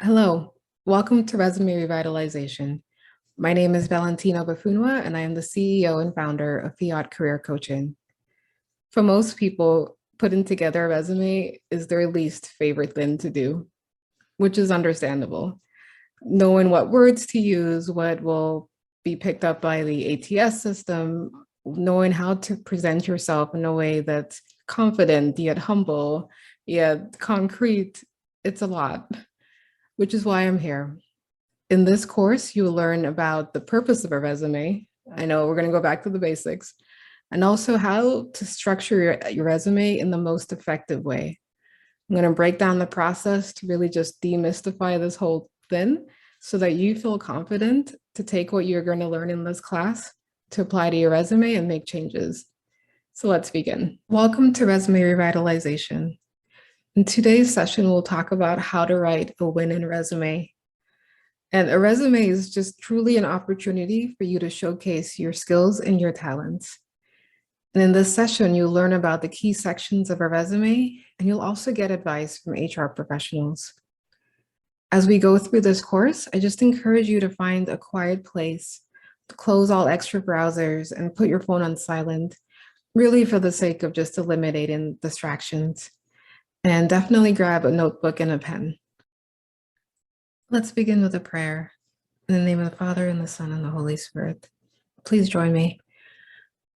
Hello, welcome to Resume Revitalization. My name is Valentina Bafunwa, and I am the CEO and founder of Fiat Career Coaching. For most people, putting together a resume is their least favorite thing to do, which is understandable. Knowing what words to use, what will be picked up by the ATS system, knowing how to present yourself in a way that's confident, yet humble, yet concrete, it's a lot, which is why I'm here. In this course, you'll learn about the purpose of a resume. I know we're going to go back to the basics, and also how to structure your resume in the most effective way. I'm going to break down the process to really just demystify this whole thing so that you feel confident to take what you're going to learn in this class to apply to your resume and make changes. So let's begin. Welcome to Resume Revitalization. In today's session, we'll talk about how to write a winning resume. And a resume is just truly an opportunity for you to showcase your skills and your talents. And in this session, you'll learn about the key sections of a resume, and you'll also get advice from HR professionals. As we go through this course, I just encourage you to find a quiet place, to close all extra browsers and put your phone on silent, really for the sake of just eliminating distractions. And definitely grab a notebook and a pen. Let's begin with a prayer. In the name of the Father, and the Son, and the Holy Spirit. Please join me.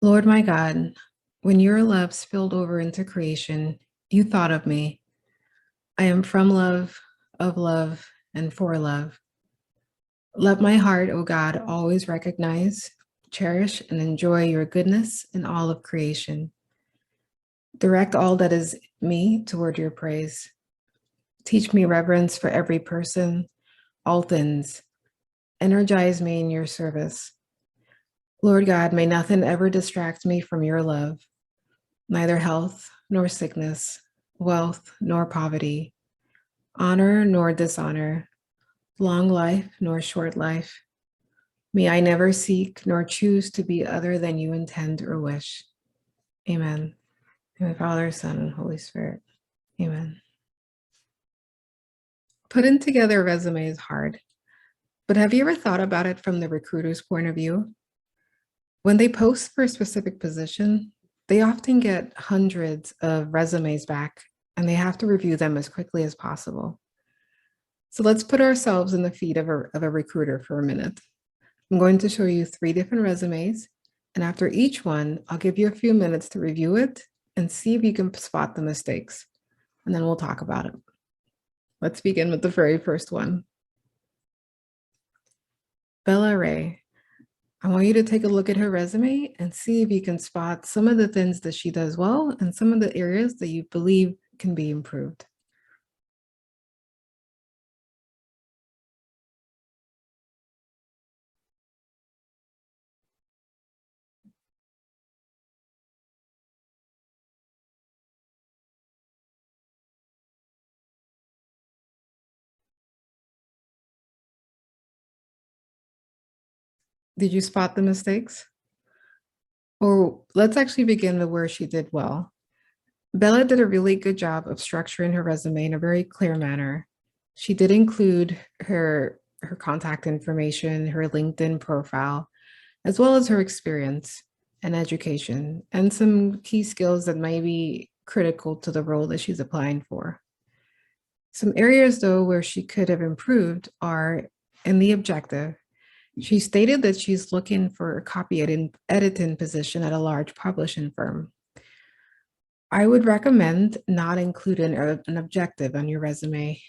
Lord my God, when your love spilled over into creation, you thought of me. I am from love, of love, and for love. Let my heart, O God, always recognize, cherish, and enjoy your goodness in all of creation. Direct all that is me toward your praise. Teach me reverence for every person, all things. Energize me in your service. Lord God, may nothing ever distract me from your love, neither health nor sickness, wealth nor poverty, honor nor dishonor, long life nor short life. May I never seek nor choose to be other than you intend or wish. Amen. In the Father, Son, and Holy Spirit. Amen. Putting together a resume is hard, but have you ever thought about it from the recruiter's point of view? When they post for a specific position, they often get hundreds of resumes back, and they have to review them as quickly as possible. So let's put ourselves in the feet of a recruiter for a minute. I'm going to show you 3 different resumes, and after each one, I'll give you a few minutes to review it and see if you can spot the mistakes, and then we'll talk about it. Let's begin with the very first one. Bella Ray. I want you to take a look at her resume and see if you can spot some of the things that she does well and some of the areas that you believe can be improved. Did you spot the mistakes? Or let's actually begin with where she did well. Bella did a really good job of structuring her resume in a very clear manner. She did include her contact information, her LinkedIn profile, as well as her experience and education, and some key skills that may be critical to the role that she's applying for. Some areas, though, where she could have improved are in the objective. She stated that she's looking for a copy editing position at a large publishing firm. I would recommend not including an objective on your resume.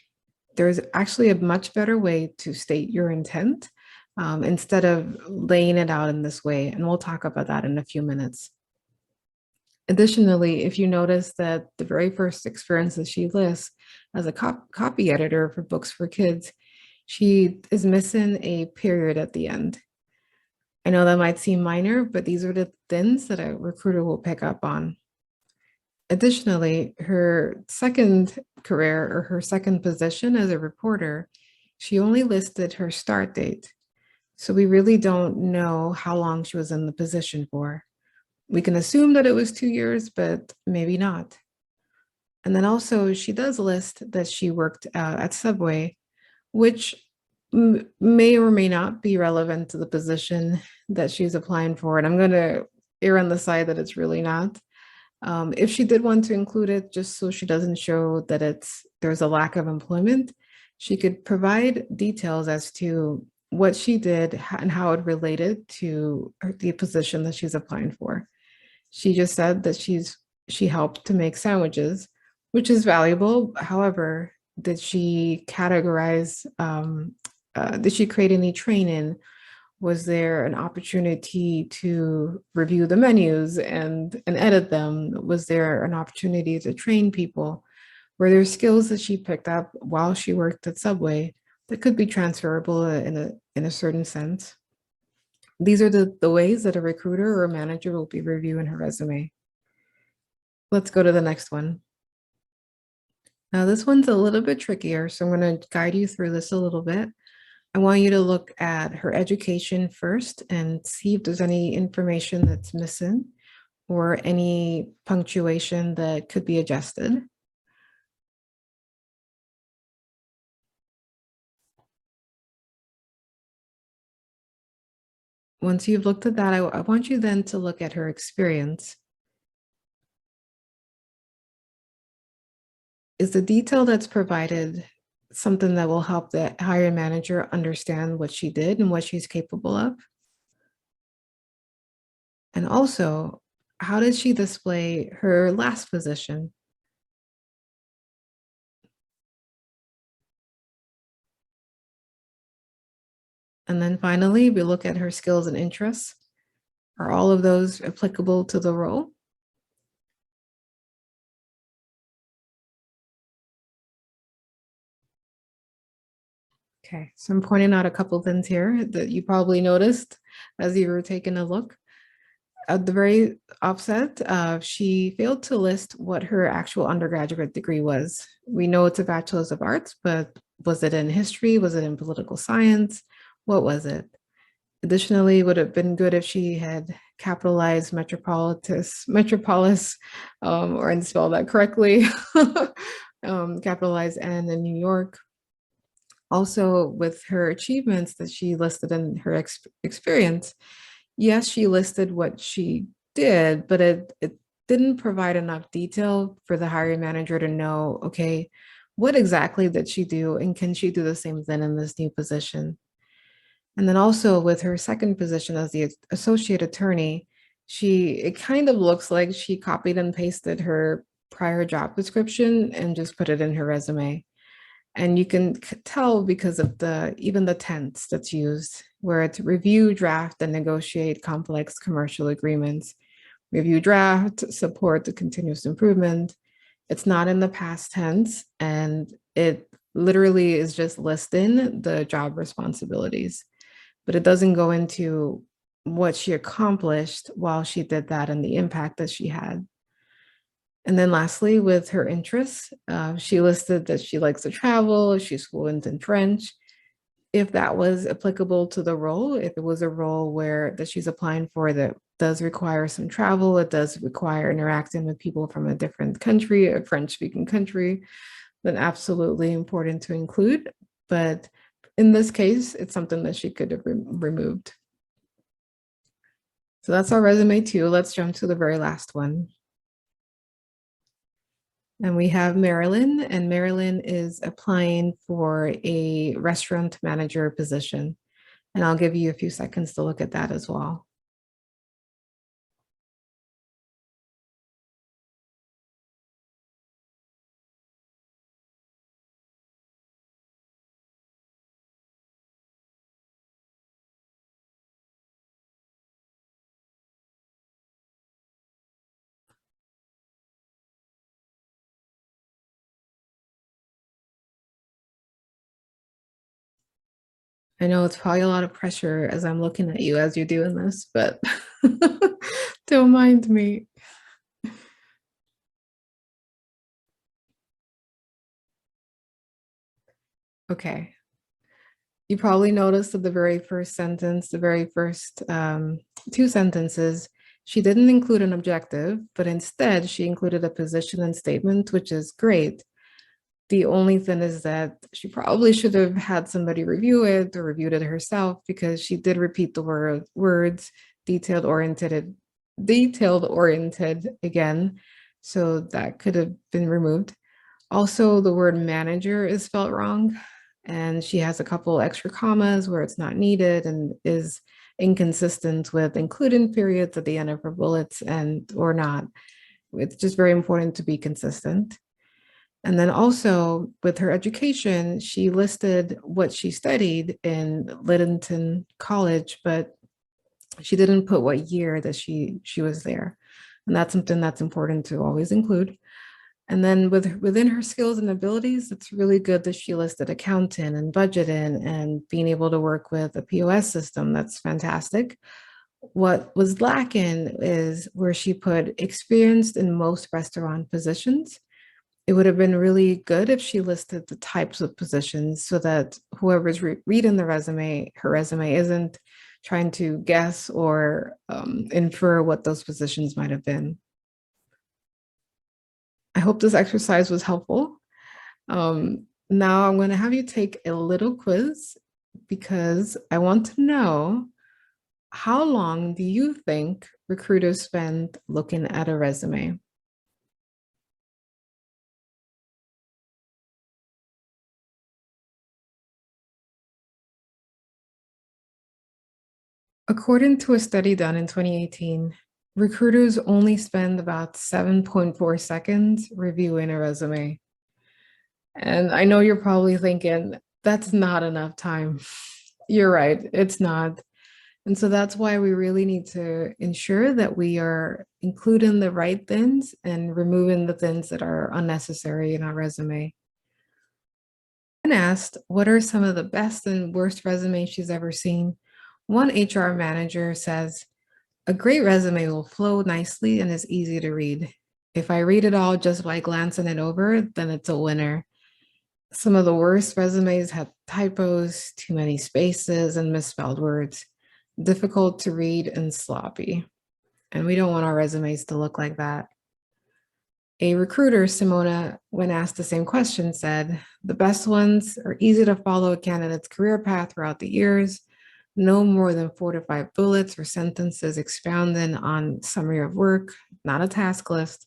There's actually a much better way to state your intent instead of laying it out in this way, and we'll talk about that in a few minutes. Additionally, if you notice that the very first experience that she lists as a copy editor for books for kids, she is missing a period at the end. I know that might seem minor, but these are the things that a recruiter will pick up on. Additionally, her second career or her second position as a reporter, she only listed her start date. So we really don't know how long she was in the position for. We can assume that it was 2 years, but maybe not. And then also she does list that she worked at Subway, which may or may not be relevant to the position that she's applying for. And I'm going to err on the side that it's really not. If she did want to include it, just so she doesn't show that there's a lack of employment, she could provide details as to what she did and how it related to the position that she's applying for. She just said that she helped to make sandwiches, which is valuable. However, did she categorize? Did she create any training? Was there an opportunity to review the menus and edit them? Was there an opportunity to train people? Were there skills that she picked up while she worked at Subway that could be transferable in a certain sense? These are the ways that a recruiter or a manager will be reviewing her resume. Let's go to the next one. Now, this one's a little bit trickier, so I'm going to guide you through this a little bit. I want you to look at her education first and see if there's any information that's missing or any punctuation that could be adjusted. Once you've looked at that, I want you then to look at her experience. Is the detail that's provided something that will help the hiring manager understand what she did and what she's capable of? And also, how did she display her last position? And then finally, we look at her skills and interests. Are all of those applicable to the role? Okay, so I'm pointing out a couple things here that you probably noticed as you were taking a look. At the very offset, she failed to list what her actual undergraduate degree was. We know it's a bachelor's of arts, but was it in history? Was it in political science? What was it? Additionally, would have been good if she had capitalized metropolis, or and spell that correctly, capitalized N in New York. Also, with her achievements that she listed in her experience, yes, she listed what she did, but it didn't provide enough detail for the hiring manager to know, okay, what exactly did she do and can she do the same thing in this new position? And then also with her second position as the associate attorney, it kind of looks like she copied and pasted her prior job description and just put it in her resume. And you can tell because of even the tense that's used, where it's review, draft, and negotiate complex commercial agreements. Review, draft, support the continuous improvement. It's not in the past tense, and it literally is just listing the job responsibilities, but it doesn't go into what she accomplished while she did that and the impact that she had. And then lastly, with her interests, she listed that she likes to travel, she's fluent in French. If that was applicable to the role, if it was a role that she's applying for that does require some travel, it does require interacting with people from a different country, a French-speaking country, then absolutely important to include. But in this case, it's something that she could have removed. So that's our resume too. Let's jump to the very last one. And we have Marilyn, and Marilyn is applying for a restaurant manager position. And I'll give you a few seconds to look at that as well. I know it's probably a lot of pressure as I'm looking at you as you're doing this, but don't mind me. Okay. You probably noticed that the very first sentence, the very first two sentences, she didn't include an objective, but instead she included a position and statement, which is great. The only thing is that she probably should have had somebody review it or reviewed it herself, because she did repeat the words detailed oriented again. So that could have been removed. Also, the word manager is spelled wrong, and she has a couple extra commas where it's not needed and is inconsistent with including periods at the end of her bullets and or not. It's just very important to be consistent. And then also with her education, she listed what she studied in Littleton College, but she didn't put what year that she was there. And that's something that's important to always include. And then within her skills and abilities, it's really good that she listed accounting and budgeting and being able to work with a POS system. That's fantastic. What was lacking is where she put experienced in most restaurant positions. It would have been really good if she listed the types of positions so that whoever's reading her resume isn't trying to guess or infer what those positions might have been. I hope this exercise was helpful. Now I'm going to have you take a little quiz because I want to know, how long do you think recruiters spend looking at a resume? According to a study done in 2018, recruiters only spend about 7.4 seconds reviewing a resume. And I know you're probably thinking, that's not enough time. You're right, it's not. And so that's why we really need to ensure that we are including the right things and removing the things that are unnecessary in our resume. And asked, what are some of the best and worst resumes she's ever seen? One HR manager says, a great resume will flow nicely and is easy to read. If I read it all just by glancing it over, then it's a winner. Some of the worst resumes have typos, too many spaces, and misspelled words, difficult to read and sloppy. And we don't want our resumes to look like that. A recruiter, Simona, when asked the same question, said, the best ones are easy to follow a candidate's career path throughout the years, no more than 4 to 5 bullets or sentences expounding on summary of work, not a task list,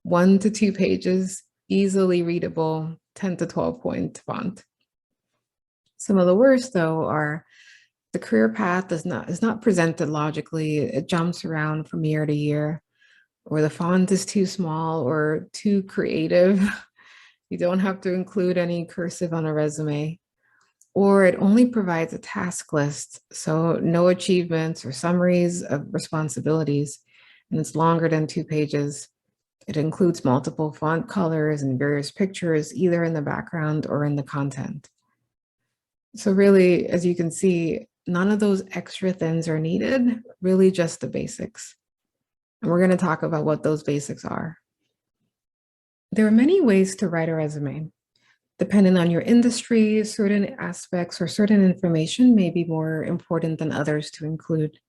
1 to 2 pages, easily readable, 10 to 12 point font. Some of the worst, though, are the career path is not presented logically. It jumps around from year to year, or the font is too small or too creative. You don't have to include any cursive on a resume. Or it only provides a task list, so no achievements or summaries of responsibilities, and it's longer than 2 pages. It includes multiple font colors and various pictures, either in the background or in the content. So really, as you can see, none of those extra things are needed, really just the basics. And we're going to talk about what those basics are. There are many ways to write a resume. Depending on your industry, certain aspects or certain information may be more important than others to include.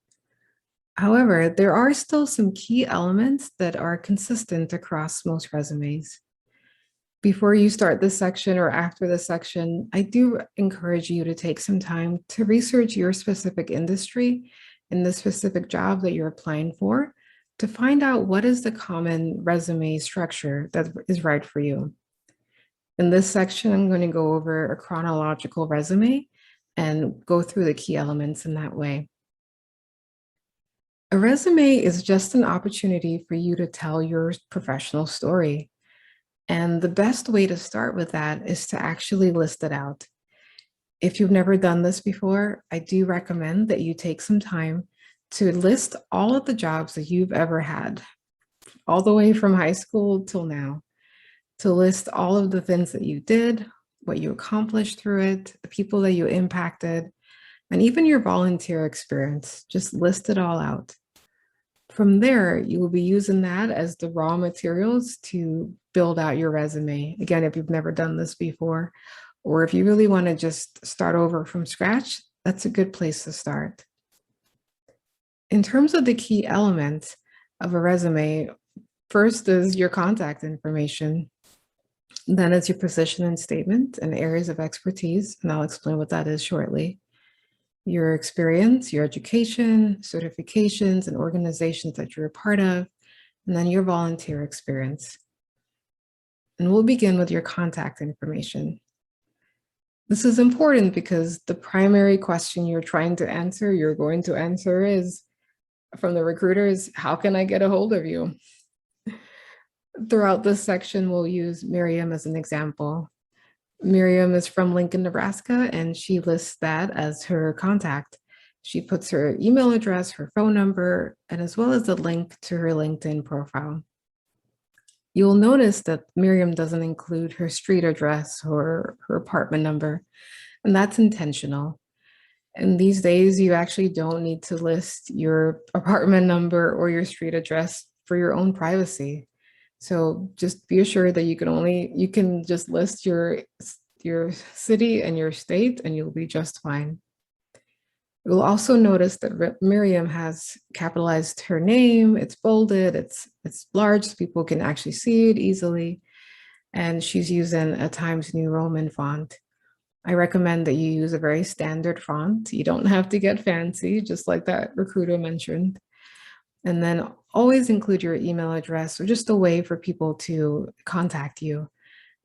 However, there are still some key elements that are consistent across most resumes. Before you start this section or after this section, I do encourage you to take some time to research your specific industry and the specific job that you're applying for to find out what is the common resume structure that is right for you. In this section, I'm going to go over a chronological resume and go through the key elements in that way. A resume is just an opportunity for you to tell your professional story. And the best way to start with that is to actually list it out. If you've never done this before, I do recommend that you take some time to list all of the jobs that you've ever had, all the way from high school till now, to list all of the things that you did, what you accomplished through it, the people that you impacted, and even your volunteer experience. Just list it all out. From there, you will be using that as the raw materials to build out your resume. Again, if you've never done this before, or if you really want to just start over from scratch, that's a good place to start. In terms of the key elements of a resume, first is your contact information. Then it's your position and statement and areas of expertise, and I'll explain what that is shortly. Your experience, your education, certifications, and organizations that you're a part of, and then your volunteer experience. And we'll begin with your contact information. This is important because the primary question you're trying to answer, you're going to answer is from the recruiters, how can I get a hold of you? Throughout this section, we'll use Miriam as an example. Miriam is from Lincoln, Nebraska, and she lists that as her contact. She puts her email address, her phone number, and as well as a link to her LinkedIn profile. You'll notice that Miriam doesn't include her street address or her apartment number, and that's intentional. And these days, you actually don't need to list your apartment number or your street address for your own privacy. So just be assured that you can just list your city and your state, and you'll be just fine. You'll also notice that Miriam has capitalized her name. It's bolded, it's large, so people can actually see it easily. And she's using a Times New Roman font. I recommend that you use a very standard font. You don't have to get fancy, just like that recruiter mentioned. And then always include your email address or just a way for people to contact you,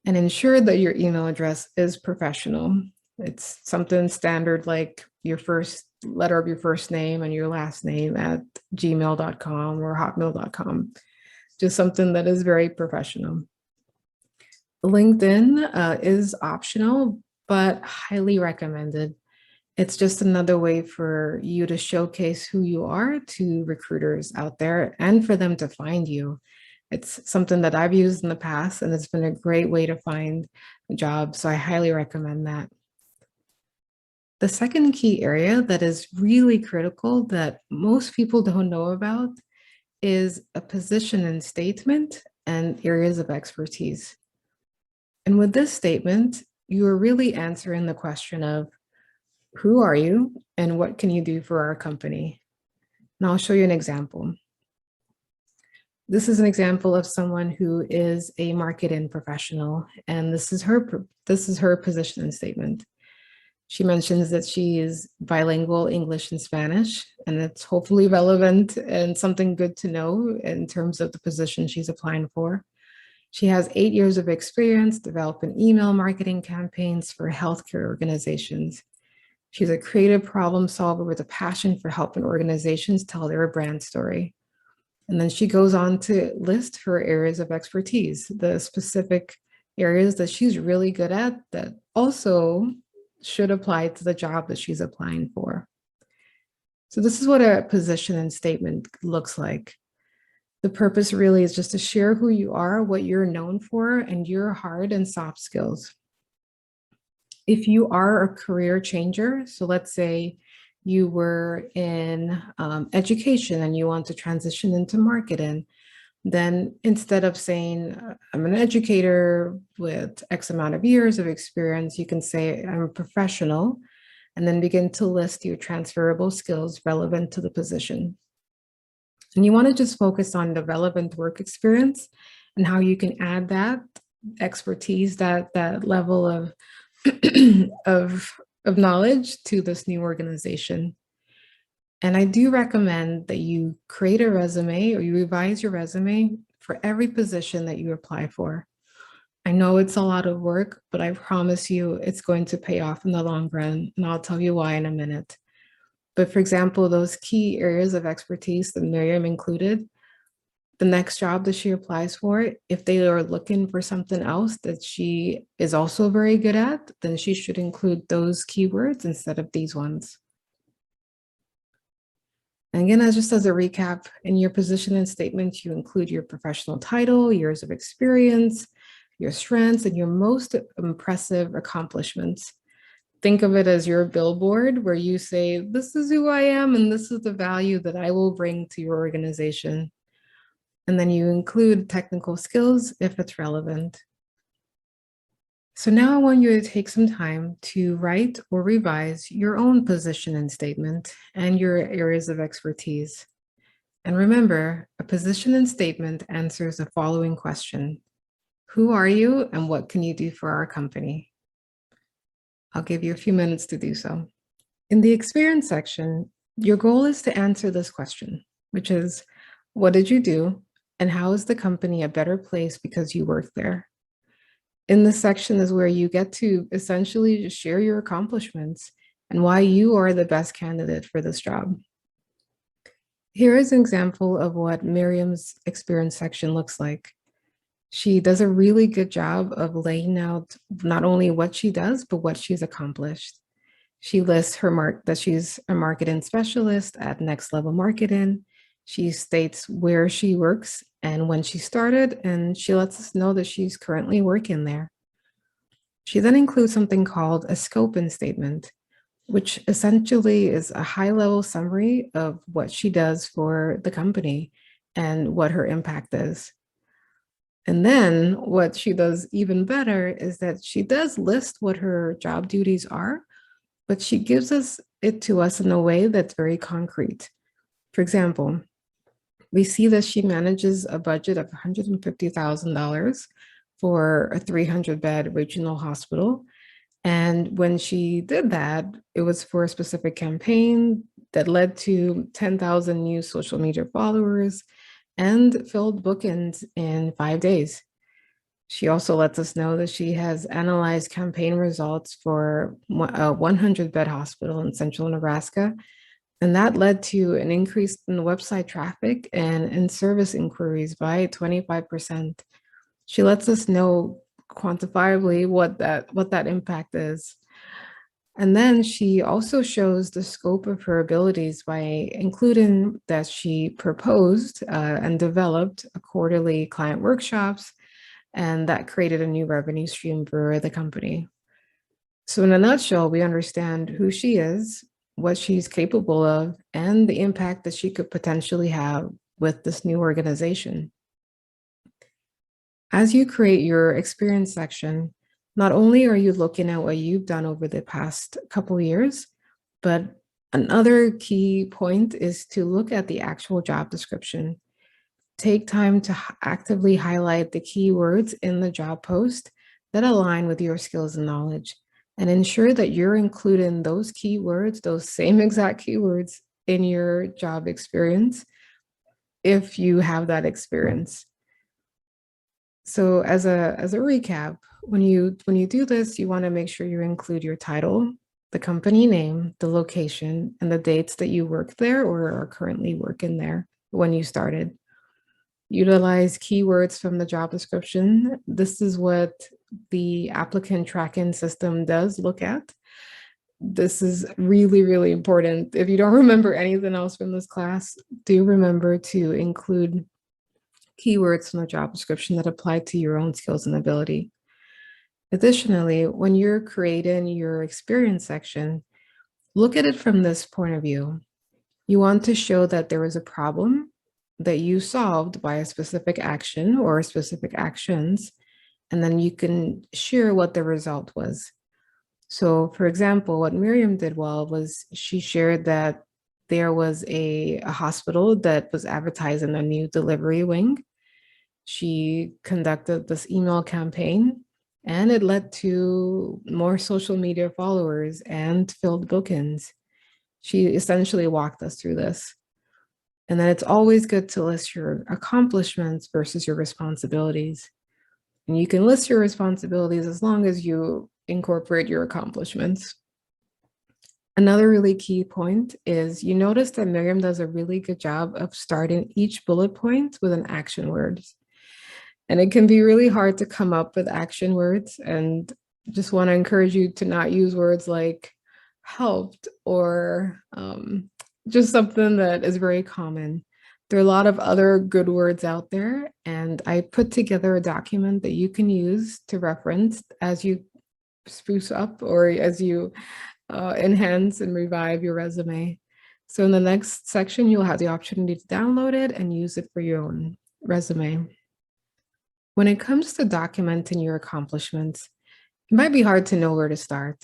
and ensure that your email address is professional. It's something standard like your first letter of your first name and your last name at gmail.com or hotmail.com. Just something that is very professional. LinkedIn is optional, but highly recommended. It's just another way for you to showcase who you are to recruiters out there and for them to find you. It's something that I've used in the past, and it's been a great way to find a job. So I highly recommend that. The second key area that is really critical that most people don't know about is a position and statement and areas of expertise. And with this statement, you are really answering the question of who are you and what can you do for our company? And I'll show you an example. This is an example of someone who is a marketing professional, and this is her position and statement. She mentions that she is bilingual English and Spanish, and it's hopefully relevant and something good to know in terms of the position she's applying for. She has 8 years of experience developing email marketing campaigns for healthcare organizations. She's a creative problem solver with a passion for helping organizations tell their brand story. And then she goes on to list her areas of expertise, the specific areas that she's really good at that also should apply to the job that she's applying for. So this is what a position and statement looks like. The purpose really is just to share who you are, what you're known for, and your hard and soft skills. If you are a career changer, so let's say you were in education and you want to transition into marketing, then instead of saying, I'm an educator with X amount of years of experience, you can say, I'm a professional, and then begin to list your transferable skills relevant to the position. And you want to just focus on the relevant work experience and how you can add that expertise, that level of of knowledge to this new organization. And I do recommend that you create a resume or you revise your resume for every position that you apply for. I know it's a lot of work, but I promise you it's going to pay off in the long run, and I'll tell you why in a minute. But for example, those key areas of expertise that Miriam included, the next job that she applies for, if they are looking for something else that she is also very good at, then she should include those keywords instead of these ones. And again, just as a recap, in your position and statement, you include your professional title, years of experience, your strengths, and your most impressive accomplishments. Think of it as your billboard where you say, this is who I am, and this is the value that I will bring to your organization. And then you include technical skills if it's relevant. So now I want you to take some time to write or revise your own position and statement and your areas of expertise. And remember, a position and statement answers the following question. Who are you and what can you do for our company? I'll give you a few minutes to do so. In the experience section, your goal is to answer this question, which is, what did you do and how is the company a better place because you work there? In this section is where you get to essentially just share your accomplishments and why you are the best candidate for this job. Here is an example of what Miriam's experience section looks like. She does a really good job of laying out not only what she does, but what she's accomplished. She lists that she's a marketing specialist at Next Level Marketing. She states where she works and when she started, and she lets us know that she's currently working there. She then includes something called a scoping statement, which essentially is a high-level summary of what she does for the company and what her impact is. And then what she does even better is that she does list what her job duties are, but she gives it to us in a way that's very concrete. For example, we see that she manages a budget of $150,000 for a 300-bed regional hospital. And when she did that, it was for a specific campaign that led to 10,000 new social media followers and filled bookings in 5 days. She also lets us know that she has analyzed campaign results for a 100-bed hospital in central Nebraska, and that led to an increase in the website traffic and in service inquiries by 25%. She lets us know quantifiably what that impact is. And then she also shows the scope of her abilities by including that she proposed and developed a quarterly client workshops, and that created a new revenue stream for the company. So in a nutshell, we understand who she is, what she's capable of, and the impact that she could potentially have with this new organization. As you create your experience section, not only are you looking at what you've done over the past couple of years, but another key point is to look at the actual job description. Take time to actively highlight the keywords in the job post that align with your skills and knowledge, and ensure that you're including those keywords, those same exact keywords in your job experience if you have that experience. So as a recap, when you do this, you want to make sure you include your title, the company name, the location, and the dates that you work there or are currently working there when you started. Utilize keywords from the job description. This is what the applicant tracking system does look at. This is really, really important. If you don't remember anything else from this class, do remember to include keywords from the job description that apply to your own skills and ability. Additionally, when you're creating your experience section, look at it from this point of view. You want to show that there was a problem that you solved by a specific action or specific actions, and then you can share what the result was. So for example, what Miriam did well was she shared that there was a hospital that was advertising a new delivery wing. She conducted this email campaign and it led to more social media followers and filled bookings. She essentially walked us through this. And then it's always good to list your accomplishments versus your responsibilities. And you can list your responsibilities as long as you incorporate your accomplishments. Another really key point is you notice that Miriam does a really good job of starting each bullet point with an action word. And it can be really hard to come up with action words, and just want to encourage you to not use words like helped or just something that is very common. There are a lot of other good words out there, and I put together a document that you can use to reference as you spruce up or as you enhance and revive your resume. So in the next section, you'll have the opportunity to download it and use it for your own resume. When it comes to documenting your accomplishments, it might be hard to know where to start.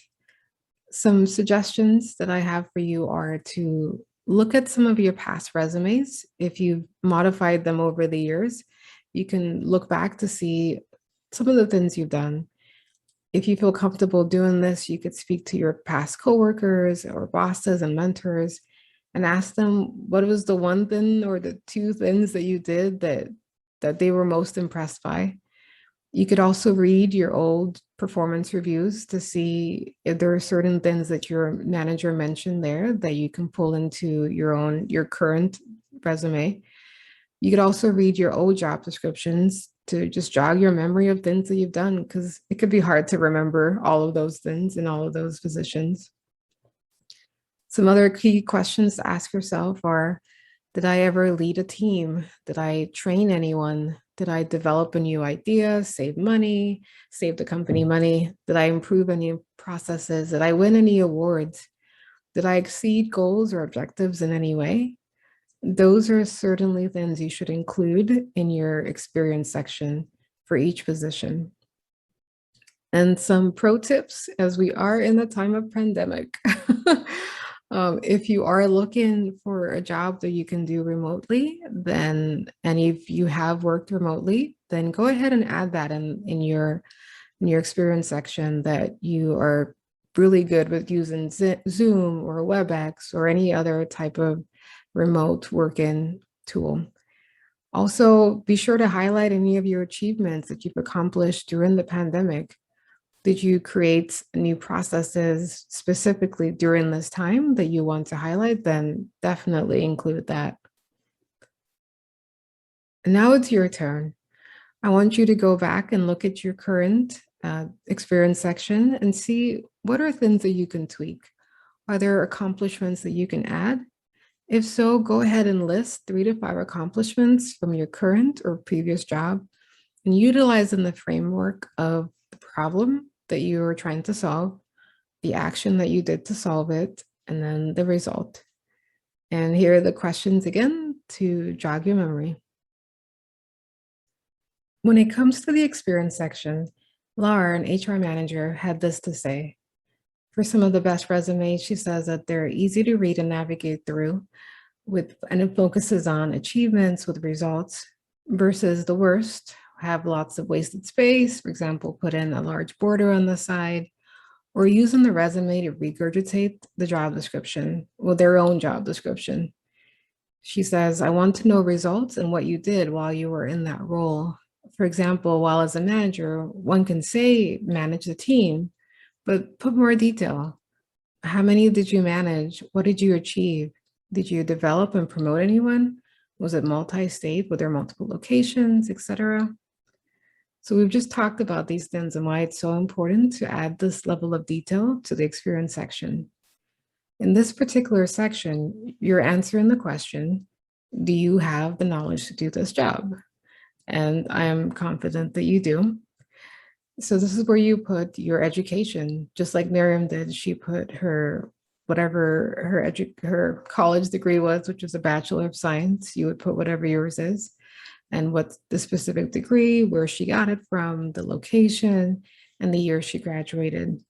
Some suggestions that I have for you are to look at some of your past resumes. If you've modified them over the years, you can look back to see some of the things you've done. If you feel comfortable doing this, you could speak to your past coworkers or bosses and mentors and ask them what was the one thing or the two things that you did that they were most impressed by. You could also read your old performance reviews to see if there are certain things that your manager mentioned there that you can pull into your current resume. You could also read your old job descriptions to just jog your memory of things that you've done, because it could be hard to remember all of those things in all of those positions. Some other key questions to ask yourself are, did I ever lead a team? Did I train anyone? Did I develop a new idea, save money, save the company money? Did I improve any processes? Did I win any awards? Did I exceed goals or objectives in any way? Those are certainly things you should include in your experience section for each position. And some pro tips as we are in the time of pandemic. If you are looking for a job that you can do remotely, and if you have worked remotely, then go ahead and add that in your experience section that you are really good with using Zoom or WebEx or any other type of remote working tool. Also, be sure to highlight any of your achievements that you've accomplished during the pandemic. Did you create new processes specifically during this time that you want to highlight? Then definitely include that. And now it's your turn. I want you to go back and look at your current experience section and see what are things that you can tweak. Are there accomplishments that you can add? If so, go ahead and list 3 to 5 accomplishments from your current or previous job and utilize in the framework of the problem that you are trying to solve, the action that you did to solve it, and then the result. And here are the questions again to jog your memory. When it comes to the experience section, Laura, an HR manager, had this to say. For some of the best resumes, she says that they're easy to read and navigate through, and it focuses on achievements with results, versus the worst have lots of wasted space. For example, put in a large border on the side, or using the resume to regurgitate the job description, well, their own job description. She says, I want to know results and what you did while you were in that role. For example, while as a manager, one can say manage the team, but put more detail. How many did you manage? What did you achieve? Did you develop and promote anyone? Was it multi-state? Were there multiple locations, etc.? So we've just talked about these things and why it's so important to add this level of detail to the experience section. In this particular section, you're answering the question, do you have the knowledge to do this job? And I am confident that you do. So this is where you put your education, just like Miriam did. She put her, whatever her college degree was, which was a Bachelor of Science. You would put whatever yours is, and what the specific degree, where she got it from, the location, and the year she graduated.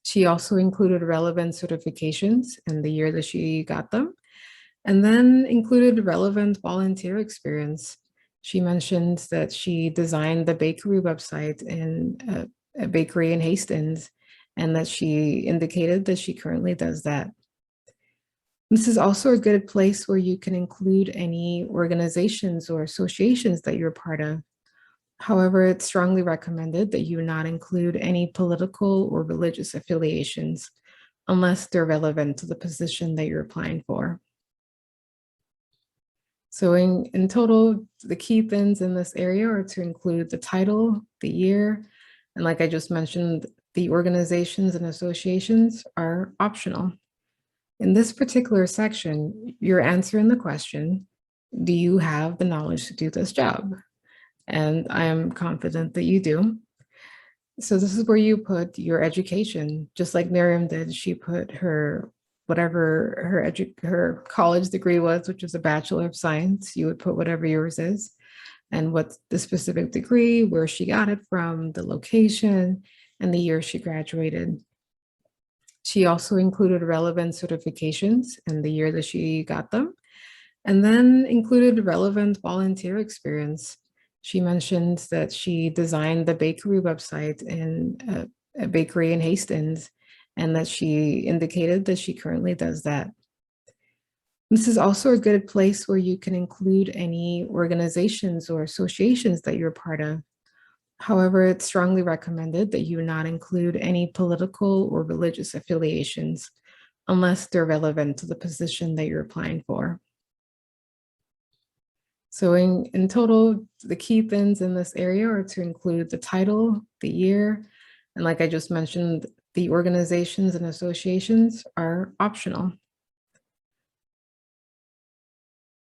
She also included relevant certifications and the year that she got them, and then included relevant volunteer experience. She mentioned that she designed the bakery website in a bakery in Hastings, and that she indicated that she currently does that. This is also a good place where you can include any organizations or associations that you're part of. However, it's strongly recommended that you not include any political or religious affiliations unless they're relevant to the position that you're applying for. So in total, the key things in this area are to include the title, the year, and like I just mentioned, the organizations and associations are optional. In this particular section, you're answering the question, do you have the knowledge to do this job? And I am confident that you do. So this is where you put your education, just like Miriam did. She put her, whatever her college degree was, which was a Bachelor of Science. You would put whatever yours is, and what the specific degree, where she got it from, the location, and the year she graduated. She also included relevant certifications and the year that she got them, and then included relevant volunteer experience. She mentioned that she designed the bakery website in a bakery in Hastings, and that she indicated that she currently does that. This is also a good place where you can include any organizations or associations that you're part of. However, it's strongly recommended that you not include any political or religious affiliations unless they're relevant to the position that you're applying for. So in total, the key things in this area are to include the title, the year, and like I just mentioned, the organizations and associations are optional.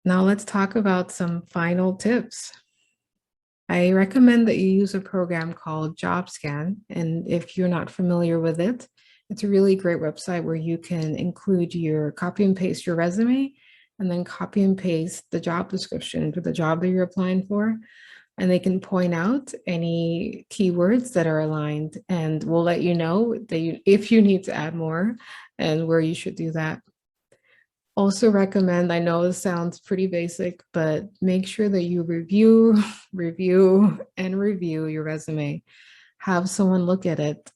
Now let's talk about some final tips. I recommend that you use a program called JobScan. And if you're not familiar with it, it's a really great website where you can include your copy and paste your resume and then copy and paste the job description for the job that you're applying for. And they can point out any keywords that are aligned and will let you know that if you need to add more and where you should do that. Also recommend, I know this sounds pretty basic, but make sure that you review, and review your resume. Have someone look at it.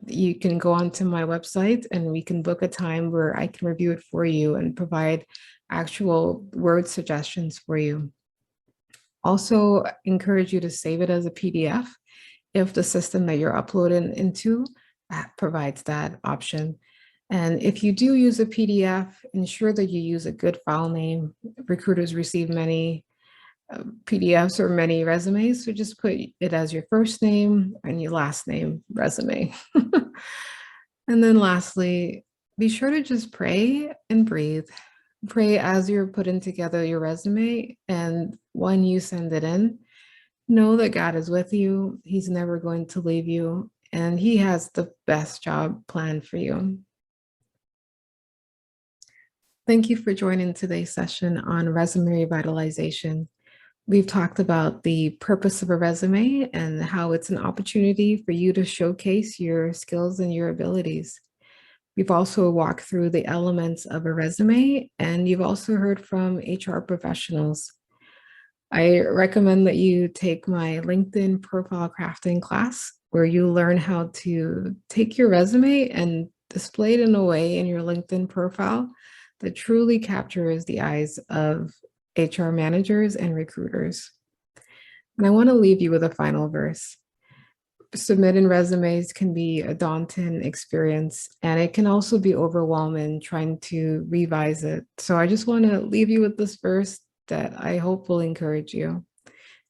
You can go onto my website and we can book a time where I can review it for you and provide actual word suggestions for you. Also encourage you to save it as a PDF if the system that you're uploading into provides that option. And if you do use a PDF, ensure that you use a good file name. Recruiters receive many PDFs or many resumes, so just put it as your first name and your last name resume. And then lastly, be sure to just pray and breathe. Pray as you're putting together your resume, and when you send it in, know that God is with you. He's never going to leave you, and He has the best job planned for you. Thank you for joining today's session on resume revitalization. We've talked about the purpose of a resume and how it's an opportunity for you to showcase your skills and your abilities. We've also walked through the elements of a resume, and you've also heard from HR professionals. I recommend that you take my LinkedIn profile crafting class, where you learn how to take your resume and display it in a way in your LinkedIn profile that truly captures the eyes of HR managers and recruiters. And I want to leave you with a final verse. Submitting resumes can be a daunting experience, and it can also be overwhelming trying to revise it. So I just want to leave you with this verse that I hope will encourage you.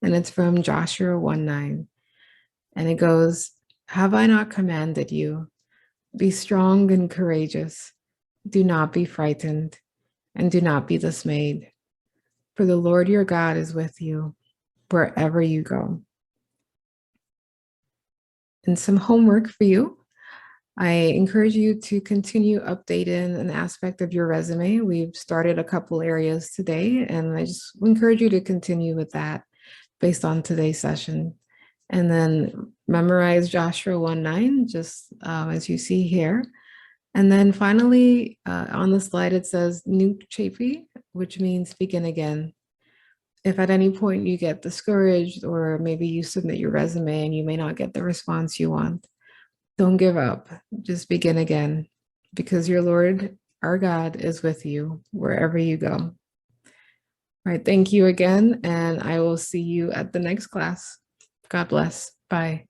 And it's from Joshua 1:9. And it goes, "Have I not commanded you? Be strong and courageous. Do not be frightened, and do not be dismayed. For the Lord your God is with you wherever you go." And some homework for you. I encourage you to continue updating an aspect of your resume. We've started a couple areas today, and I just encourage you to continue with that based on today's session. And then memorize Joshua 1:9, just as you see here. And then finally, on the slide, it says New Chapi, which means begin again. If at any point you get discouraged, or maybe you submit your resume and you may not get the response you want, don't give up. Just begin again, because your Lord, our God, is with you wherever you go. All right, thank you again, and I will see you at the next class. God bless. Bye.